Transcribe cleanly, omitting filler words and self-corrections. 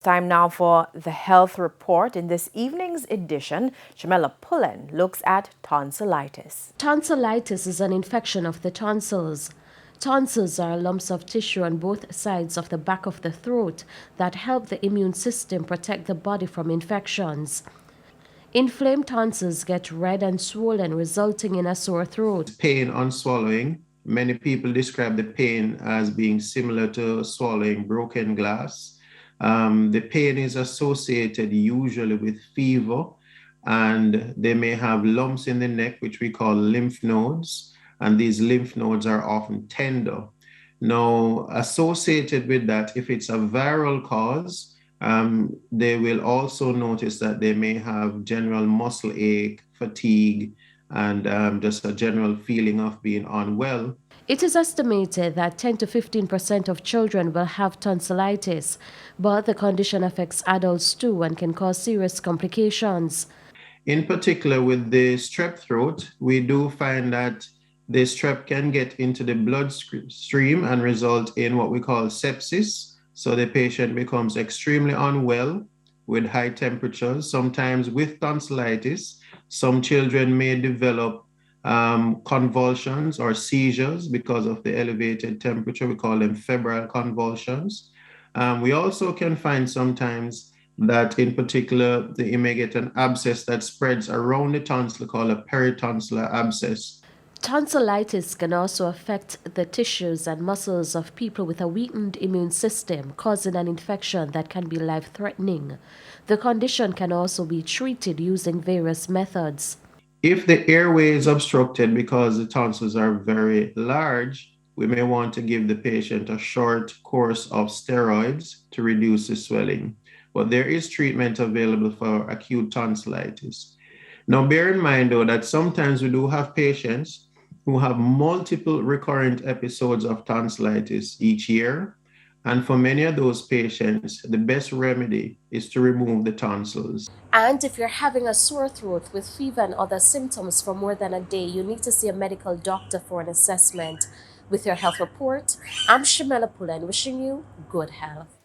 Time now for the health report. In this evening's edition, Shamela Pullen looks at tonsillitis. Tonsillitis is an infection of the tonsils. Tonsils are lumps of tissue on both sides of the back of the throat that help the immune system protect the body from infections. Inflamed tonsils get red and swollen, resulting in a sore throat. Pain on swallowing. Many people describe the pain as being similar to swallowing broken glass. The pain is associated usually with fever, and they may have lumps in the neck, which we call lymph nodes, and these lymph nodes are often tender. Now, associated with that, if it's a viral cause, they will also notice that they may have general muscle ache, fatigue, and just a general feeling of being unwell. It is estimated that 10 to 15% of children will have tonsillitis, but the condition affects adults too and can cause serious complications. In particular, with the strep throat, we do find that the strep can get into the bloodstream and result in what we call sepsis. So the patient becomes extremely unwell with high temperatures. Sometimes with tonsillitis, some children may develop convulsions or seizures because of the elevated temperature. We call them febrile convulsions. We also can find sometimes that in particular, you may get an abscess that spreads around the tonsil called a peritonsillar abscess. Tonsillitis can also affect the tissues and muscles of people with a weakened immune system, causing an infection that can be life-threatening. The condition can also be treated using various methods. If the airway is obstructed because the tonsils are very large, we may want to give the patient a short course of steroids to reduce the swelling. But there is treatment available for acute tonsillitis. Now, bear in mind, though, that sometimes we do have patients who have multiple recurrent episodes of tonsillitis each year. And for many of those patients, the best remedy is to remove the tonsils. And if you're having a sore throat with fever and other symptoms for more than a day, you need to see a medical doctor for an assessment. With your health report, I'm Shamela Pullen, wishing you good health.